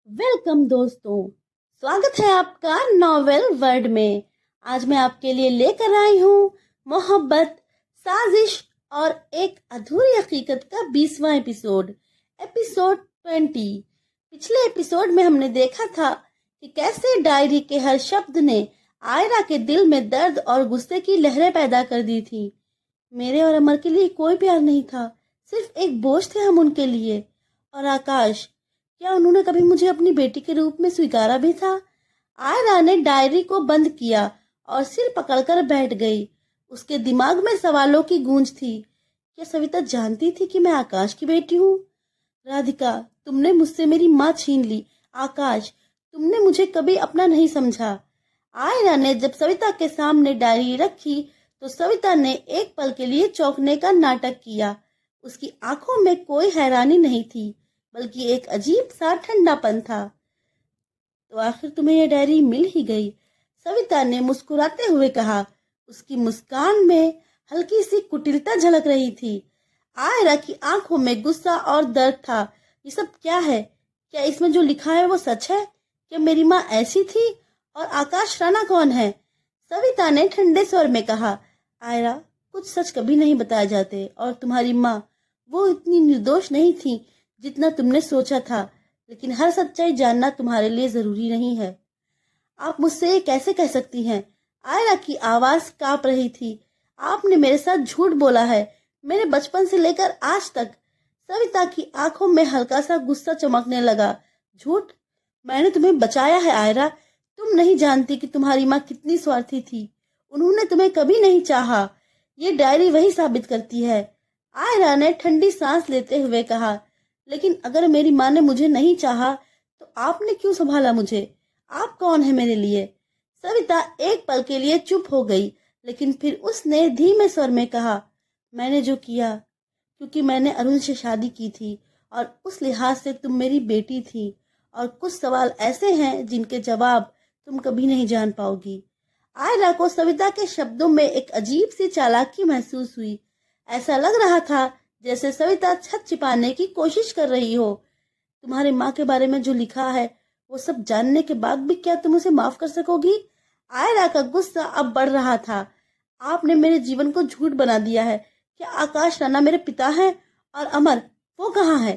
Welcome दोस्तों, स्वागत है आपका नॉवेल वर्ल्ड में। आज मैं आपके लिए लेकर आई हूँ मोहब्बत, साजिश और एक अधूरी हकीकत का 20वां एपिसोड 20। पिछले एपिसोड में हमने देखा था कि कैसे डायरी के हर शब्द ने आयरा के दिल में दर्द और गुस्से की लहरें पैदा कर दी थी। मेरे और अमर के लिए कोई प्यार नहीं था, सिर्फ एक बोझ थे हम उनके लिए। और आकाश, क्या उन्होंने कभी मुझे अपनी बेटी के रूप में स्वीकारा भी था? आयरा ने डायरी को बंद किया और सिर पकड़कर बैठ गई। उसके दिमाग में सवालों की गूंज थी। क्या सविता जानती थी कि मैं आकाश की बेटी हूँ? राधिका, तुमने मुझसे मेरी माँ छीन ली। आकाश, तुमने मुझे कभी अपना नहीं समझा। आयरा ने जब सविता के सामने डायरी रखी तो सविता ने एक पल के लिए चौंकने का नाटक किया। उसकी आंखों में कोई हैरानी नहीं थी, बल्कि एक अजीब सा ठंडापन था। तो आखिर तुम्हें यह डायरी मिल ही गई, सविता ने मुस्कुराते हुए कहा। उसकी मुस्कान में हल्की सी कुटिलता झलक रही थी। आयरा की आंखों में गुस्सा और दर्द था। ये सब क्या है? क्या इसमें जो लिखा है वो सच है? क्या मेरी माँ ऐसी थी? और आकाश राणा कौन है? सविता ने ठंडे स्वर में कहा। आयरा, कुछ सच कभी नहीं बताए जाते, और तुम्हारी माँ, वो इतनी निर्दोष नहीं थी जितना तुमने सोचा था। लेकिन हर सच्चाई जानना तुम्हारे लिए जरूरी नहीं है। आप मुझसे ये कैसे कह सकती हैं? आयरा की आवाज कांप रही थी। आपने मेरे साथ झूठ बोला है, मेरे बचपन से लेकर आज तक। सविता की आंखों में हल्का सा गुस्सा चमकने लगा। झूठ? मैंने तुम्हें बचाया है आयरा। तुम नहीं जानती कि तुम्हारी माँ कितनी स्वार्थी थी। उन्होंने तुम्हें कभी नहीं चाहा। ये डायरी वही साबित करती है। आयरा ने ठंडी सांस लेते हुए कहा। लेकिन अगर मेरी माँ ने मुझे नहीं चाहा तो आपने क्यों संभाला मुझे? आप कौन है मेरे लिए? सविता एक पल के लिए चुप हो गई, लेकिन फिर उसने धीमे स्वर में कहा, मैंने जो किया, क्योंकि मैंने अरुण से शादी की थी और उस लिहाज से तुम मेरी बेटी थी। और कुछ सवाल ऐसे हैं जिनके जवाब तुम कभी नहीं जान पाओगी। आयरा को सविता के शब्दों में एक अजीब सी चालाकी महसूस हुई। ऐसा लग रहा था जैसे सविता छत छिपाने की कोशिश कर रही हो। तुम्हारे माँ के बारे में जो लिखा है, वो सब जानने के बाद भी क्या तुम उसे माफ कर सकोगी? आयरा का गुस्सा अब बढ़ रहा था। आपने मेरे जीवन को झूठ बना दिया है। क्या आकाश राणा मेरे पिता हैं? और अमर, वो कहाँ है?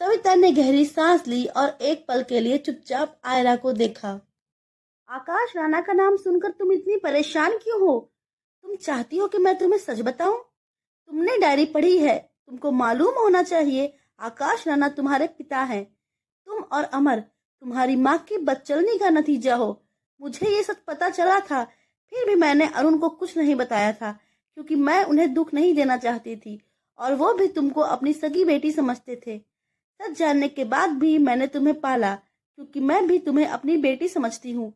सविता ने गहरी सांस ली और एक पल के लिए चुपचाप आयरा को देखा। आकाश राणा का नाम सुनकर तुम इतनी परेशान क्यों हो? तुम चाहती हो कि मैं तुम्हें सच बताऊं? तुमने डायरी पढ़ी है, तुमको मालूम होना चाहिए आकाश राणा तुम्हारे पिता हैं। तुम और अमर तुम्हारी माँ की बदचलनी का नतीजा हो। मुझे ये सच पता चला था, फिर भी मैंने अरुण को कुछ नहीं बताया था, क्योंकि मैं उन्हें दुख नहीं देना चाहती थी, और वो भी तुमको अपनी सगी बेटी समझते थे। सच जानने के बाद भी मैंने तुम्हें पाला, क्योंकि मैं भी तुम्हें अपनी बेटी समझती हूँ।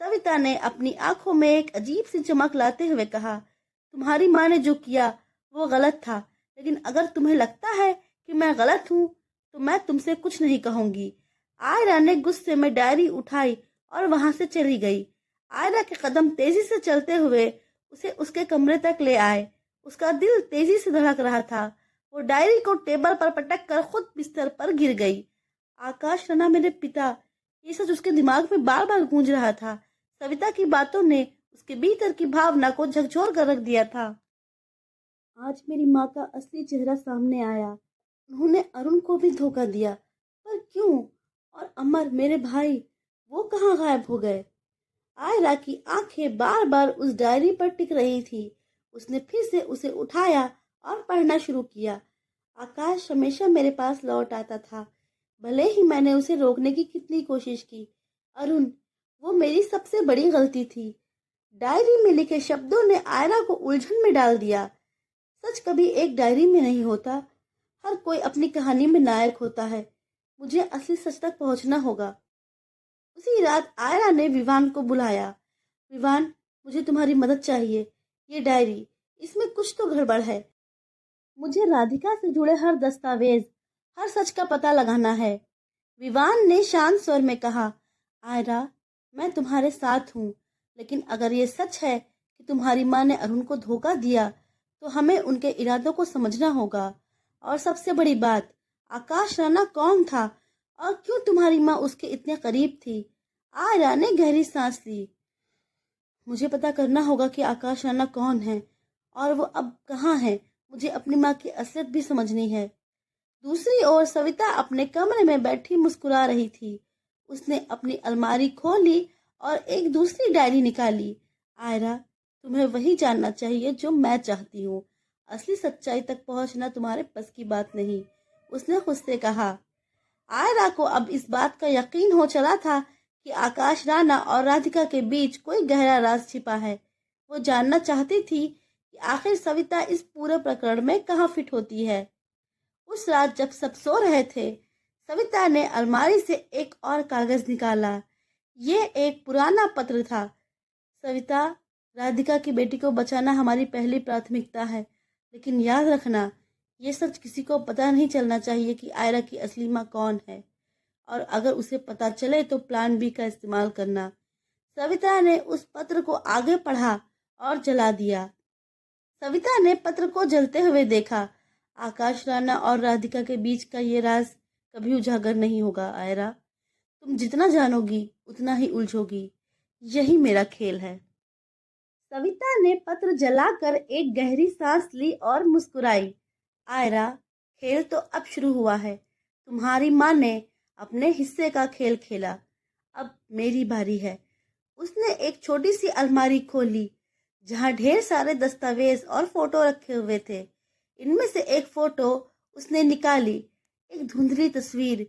सविता ने अपनी आंखों में एक अजीब सी चमक लाते हुए कहा, तुम्हारी माँ ने जो किया वो गलत था, लेकिन अगर तुम्हें लगता है कि मैं गलत हूँ तो मैं तुमसे कुछ नहीं कहूंगी। आयरा ने गुस्से में डायरी उठाई और वहां से चली गई। आयरा के कदम तेजी से चलते हुए उसे उसके कमरे तक ले आए। उसका दिल तेजी से धड़क रहा था। वो डायरी को टेबल पर पटक कर खुद बिस्तर पर गिर गई। आकाश राणा मेरे पिता, ये सच उसके दिमाग में बार बार गूंज रहा था। सविता की बातों ने उसके भीतर की भावना को झकझोर कर रख दिया था। आज मेरी माँ का असली चेहरा सामने आया। उन्होंने अरुण को भी धोखा दिया, पर क्यों? और अमर, मेरे भाई, वो कहाँ गायब हो गए? आयरा की आंखें बार बार उस डायरी पर टिक रही थी। उसने फिर से उसे उठाया और पढ़ना शुरू किया। आकाश हमेशा मेरे पास लौट आता था, भले ही मैंने उसे रोकने की कितनी कोशिश की। अरुण, वो मेरी सबसे बड़ी गलती थी। डायरी में लिखे शब्दों ने आयरा को उलझन में डाल दिया। सच कभी एक डायरी में नहीं होता, हर कोई अपनी कहानी में नायक होता है। मुझे असली सच तक पहुंचना होगा। उसी रात आयरा ने विवान को बुलाया। विवान, मुझे तुम्हारी मदद चाहिए। ये डायरी, इसमें कुछ तो गड़बड़ है। मुझे राधिका से जुड़े हर दस्तावेज, हर सच का पता लगाना है। विवान ने शांत स्वर में कहा, आयरा, मैं तुम्हारे साथ हूँ, लेकिन अगर ये सच है कि तुम्हारी माँ ने अरुण को धोखा दिया, तो हमें उनके इरादों को समझना होगा। और सबसे बड़ी बात, आकाश राणा कौन था और क्यों तुम्हारी माँ उसके इतने करीब थी? आयरा ने गहरी सांस ली। मुझे पता करना होगा कि आकाश राणा कौन है और वो अब कहाँ है। मुझे अपनी माँ की असलियत भी समझनी है। दूसरी ओर सविता अपने कमरे में बैठी मुस्कुरा रही थी। उसने अपनी अलमारी खोली और एक दूसरी डायरी निकाली। आयरा, तुम्हें वही जानना चाहिए जो मैं चाहती हूँ। असली सच्चाई तक पहुंचना तुम्हारे बस की बात नहीं, उसने खुद से कहा। आयरा को अब इस बात का यकीन हो चला था कि आकाश राणा और राधिका के बीच कोई गहरा राज छिपा है। वो जानना चाहती थी कि आखिर सविता इस पूरे प्रकरण में कहाँ फिट होती है। उस रात जब सब सो रहे थे, सविता ने अलमारी से एक और कागज निकाला। ये एक पुराना पत्र था। सविता, राधिका की बेटी को बचाना हमारी पहली प्राथमिकता है, लेकिन याद रखना, ये सच किसी को पता नहीं चलना चाहिए कि आयरा की असली माँ कौन है, और अगर उसे पता चले तो प्लान बी का इस्तेमाल करना। सविता ने उस पत्र को आगे पढ़ा और जला दिया। सविता ने पत्र को जलते हुए देखा। आकाश राणा और राधिका के बीच का ये राज कभी उजागर नहीं होगा आयरा। तुम जितना जानोगी उतना ही उलझोगी। यही मेरा खेल है। सविता ने पत्र जलाकर एक गहरी सांस ली और मुस्कुराई। आयरा, खेल तो अब शुरू हुआ है। तुम्हारी माँ ने अपने हिस्से का खेल खेला, अब मेरी बारी है। उसने एक छोटी सी अलमारी खोली जहां ढेर सारे दस्तावेज और फोटो रखे हुए थे। इनमें से एक फोटो उसने निकाली, एक धुंधली तस्वीर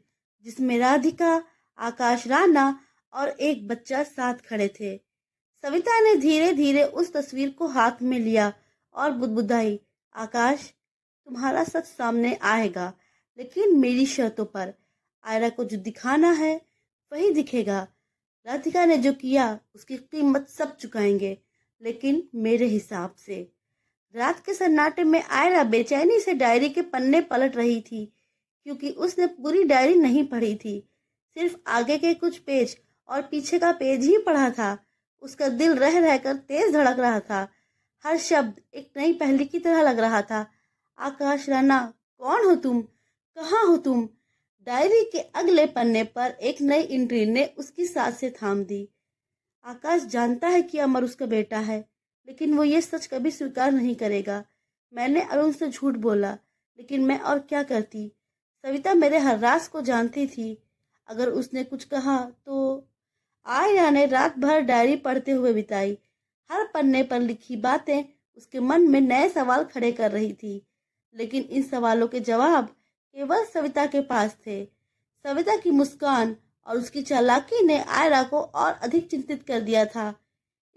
जिसमें राधिका, आकाश राणा और एक बच्चा साथ खड़े थे। सविता ने धीरे धीरे उस तस्वीर को हाथ में लिया और बुदबुदाई, आकाश, तुम्हारा सच सामने आएगा, लेकिन मेरी शर्तों पर। आयरा को जो दिखाना है वही दिखेगा। राधिका ने जो किया उसकी कीमत सब चुकाएंगे, लेकिन मेरे हिसाब से। रात के सन्नाटे में आयरा बेचैनी से डायरी के पन्ने पलट रही थी, क्योंकि उसने पूरी डायरी नहीं पढ़ी थी, सिर्फ आगे के कुछ पेज और पीछे का पेज ही पढ़ा था। उसका दिल रह रहकर तेज धड़क रहा था। हर शब्द एक नई पहेली की तरह लग रहा था। आकाश राणा, कौन हो तुम? कहाँ हो तुम? डायरी के अगले पन्ने पर एक नई एंट्री ने उसकी सांसें थाम दी। आकाश जानता है कि अमर उसका बेटा है, लेकिन वो ये सच कभी स्वीकार नहीं करेगा। मैंने अरुण से झूठ बोला, लेकिन मैं और क्या करती। सविता मेरे हर राज को जानती थी। अगर उसने कुछ कहा तो। आयरा ने रात भर डायरी पढ़ते हुए बिताई। हर पन्ने पर लिखी बातें उसके मन में नए सवाल खड़े कर रही थी, लेकिन इन सवालों के जवाब केवल सविता के पास थे। सविता की मुस्कान और उसकी चालाकी ने आयरा को और अधिक चिंतित कर दिया था।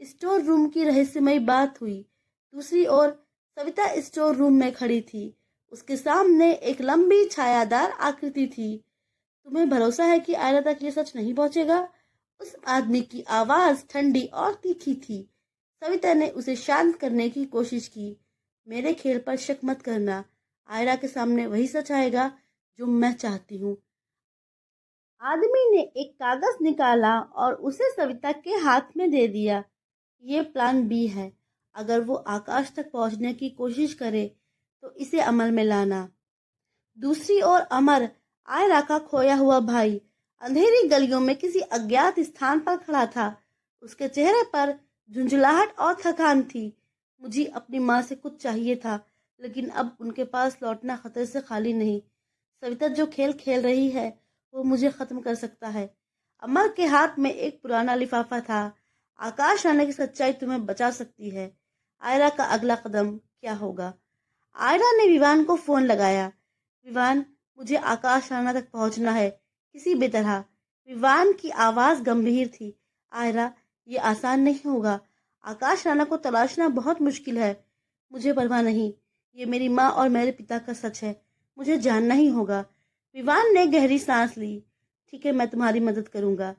स्टोर रूम की रहस्यमयी बात हुई। दूसरी ओर सविता स्टोर रूम में खड़ी थी। उसके सामने एक लंबी छायादार आकृति थी। तुम्हें भरोसा है कि आयरा तक ये सच नहीं पहुंचेगा? उस आदमी की आवाज ठंडी और तीखी थी। सविता ने उसे शांत करने की कोशिश की। मेरे खेल पर शक मत करना। आयरा के सामने वही सच आएगा जो मैं चाहती हूँ। आदमी ने एक कागज निकाला और उसे सविता के हाथ में दे दिया। ये प्लान बी है। अगर वो आकाश तक पहुंचने की कोशिश करे तो इसे अमल में लाना। दूसरी ओर अमर, आयरा का खोया हुआ भाई, अंधेरी गलियों में किसी अज्ञात स्थान पर खड़ा था। उसके चेहरे पर झुंझलाहट और थकान थी। मुझे अपनी माँ से कुछ चाहिए था, लेकिन अब उनके पास लौटना खतरे से खाली नहीं। सविता जो खेल खेल रही है वो मुझे खत्म कर सकता है। अमर के हाथ में एक पुराना लिफाफा था। आकाश राणा की सच्चाई तुम्हें बचा सकती है। आयरा का अगला कदम क्या होगा? आयरा ने विवान को फोन लगाया। विवान, मुझे आकाश राणा तक पहुंचना है, किसी भी तरह। विवान की आवाज गंभीर थी। आयरा, ये आसान नहीं होगा। आकाश राणा को तलाशना बहुत मुश्किल है। मुझे परवाह नहीं, ये मेरी माँ और मेरे पिता का सच है। मुझे जानना ही होगा। विवान ने गहरी सांस ली। ठीक है, मैं तुम्हारी मदद करूंगा।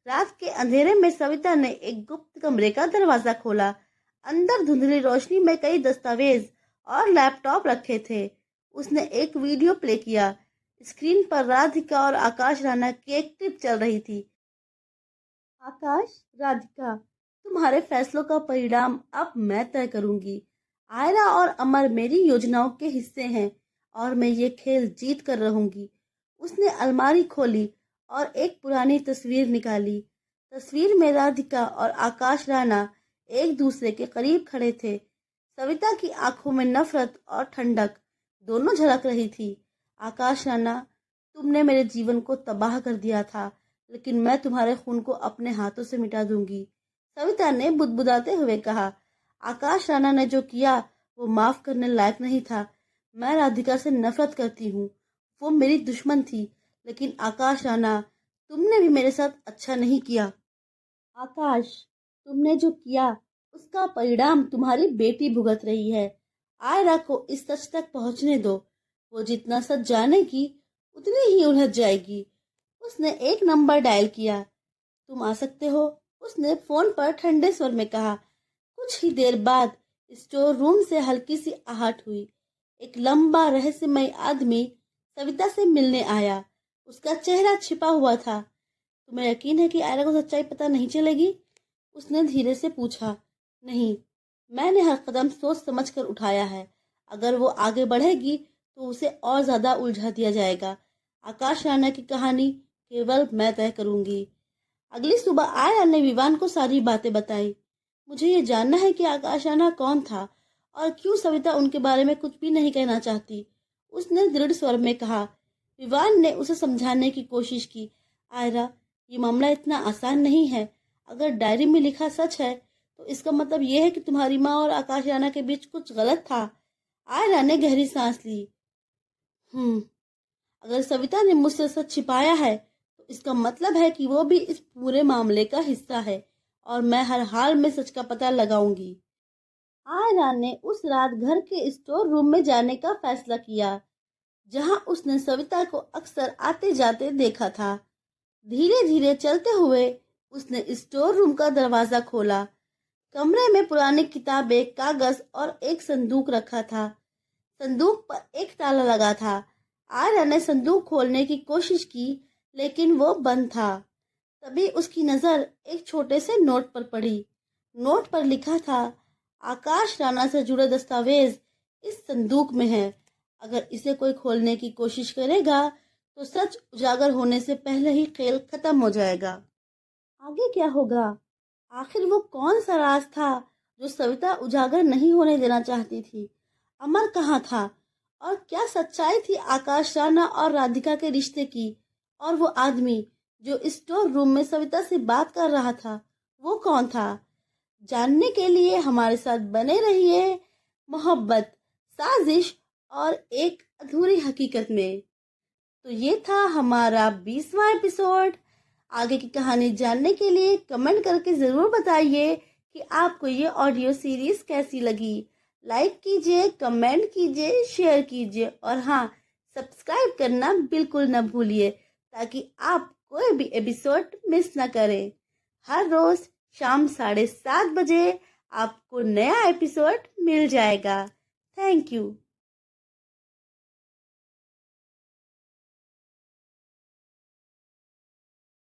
रात के अंधेरे में सविता ने एक गुप्त कमरे का दरवाजा खोला। अंदर धुंधली रोशनी में कई दस्तावेज और लैपटॉप रखे थे। उसने एक वीडियो प्ले किया। स्क्रीन पर राधिका और आकाश राणा की एक क्लिप चल रही थी। आकाश, राधिका, तुम्हारे फैसलों का परिणाम अब मैं तय करूंगी। आयरा और अमर मेरी योजनाओं के हिस्से हैं और मैं ये खेल जीत कर रहूंगी। उसने अलमारी खोली और एक पुरानी तस्वीर निकाली। तस्वीर में राधिका और आकाश राणा एक दूसरे के करीब खड़े थे। सविता की आंखों में नफरत और ठंडक दोनों झलक रही थी। आकाश राणा, तुमने मेरे जीवन को तबाह कर दिया था, लेकिन मैं तुम्हारे खून को अपने हाथों से मिटा दूंगी, सविता ने बुदबुदाते हुए कहा। आकाश राणा ने जो किया वो माफ करने लायक नहीं था। मैं राधिका से नफरत करती हूँ, वो मेरी दुश्मन थी, लेकिन आकाश राणा, तुमने भी मेरे साथ अच्छा नहीं किया। आकाश, तुमने जो किया उसका परिणाम तुम्हारी बेटी भुगत रही है। आयरा को इस सच तक पहुंचने दो। वो जितना सच जानेगी उतनी ही उलझ जाएगी। उसने एक नंबर डायल किया। तुम आ सकते हो, उसने फोन पर ठंडे स्वर में कहा। कुछ ही देर बाद स्टोर रूम से हल्की सी आहट हुई। एक लंबा रहस्यमय आदमी सविता से मिलने आया। उसका चेहरा छिपा हुआ था। तुम्हें यकीन है कि आयरा को सच्चाई पता नहीं चलेगी? उसने धीरे से पूछा। नहीं, मैंने हर कदम सोच समझ कर उठाया है। अगर वो आगे बढ़ेगी तो उसे और ज्यादा उलझा दिया जाएगा। आकाश राणा की कहानी केवल मैं तय करूंगी। अगली सुबह आयरा ने विवान को सारी बातें बताई। मुझे ये जानना है कि आकाश राणा कौन था और क्यों सविता उनके बारे में कुछ भी नहीं कहना चाहती, उसने दृढ़ स्वर में कहा। विवान ने उसे समझाने की कोशिश की। आयरा, ये मामला इतना आसान नहीं है। अगर डायरी में लिखा सच है तो इसका मतलब यह है कि तुम्हारी माँ और आकाश राणा के बीच कुछ गलत था। आयरा ने गहरी सांस ली। अगर सविता ने मुझसे सच छिपाया है तो इसका मतलब है कि वो भी इस पूरे मामले का हिस्सा है और मैं हर हाल में सच का पता लगाऊंगी। आयरा ने उस रात घर के स्टोर रूम में जाने का फैसला किया, जहां उसने सविता को अक्सर आते जाते देखा था। धीरे धीरे चलते हुए उसने स्टोर रूम का दरवाजा खोला। कमरे में पुरानी किताबें, कागज और एक संदूक रखा था। संदूक पर एक ताला लगा था। आयरा ने संदूक खोलने की कोशिश की, लेकिन वो बंद था। तभी उसकी नजर एक छोटे से नोट पर पड़ी। नोट पर लिखा था, आकाश राणा से जुड़े दस्तावेज इस संदूक में है। अगर इसे कोई खोलने की कोशिश करेगा तो सच उजागर होने से पहले ही खेल खत्म हो जाएगा। आगे क्या होगा? आखिर वो कौन सा राज था जो सविता उजागर नहीं होने देना चाहती थी? अमर कहाँ था? और क्या सच्चाई थी आकाश राणा और राधिका के रिश्ते की? और वो आदमी जो स्टोर रूम में सविता से बात कर रहा था, वो कौन था? जानने के लिए हमारे साथ बने रहिए। मोहब्बत, साजिश और एक अधूरी हकीकत में। तो ये था हमारा 20वां एपिसोड। आगे की कहानी जानने के लिए कमेंट करके ज़रूर बताइए कि आपको ये ऑडियो सीरीज कैसी लगी। लाइक कीजिए, कमेंट कीजिए, शेयर कीजिए और हाँ, सब्सक्राइब करना बिल्कुल न भूलिए ताकि आप कोई भी एपिसोड मिस ना करें। हर रोज शाम 7:30 बजे आपको नया एपिसोड मिल जाएगा। Thank you.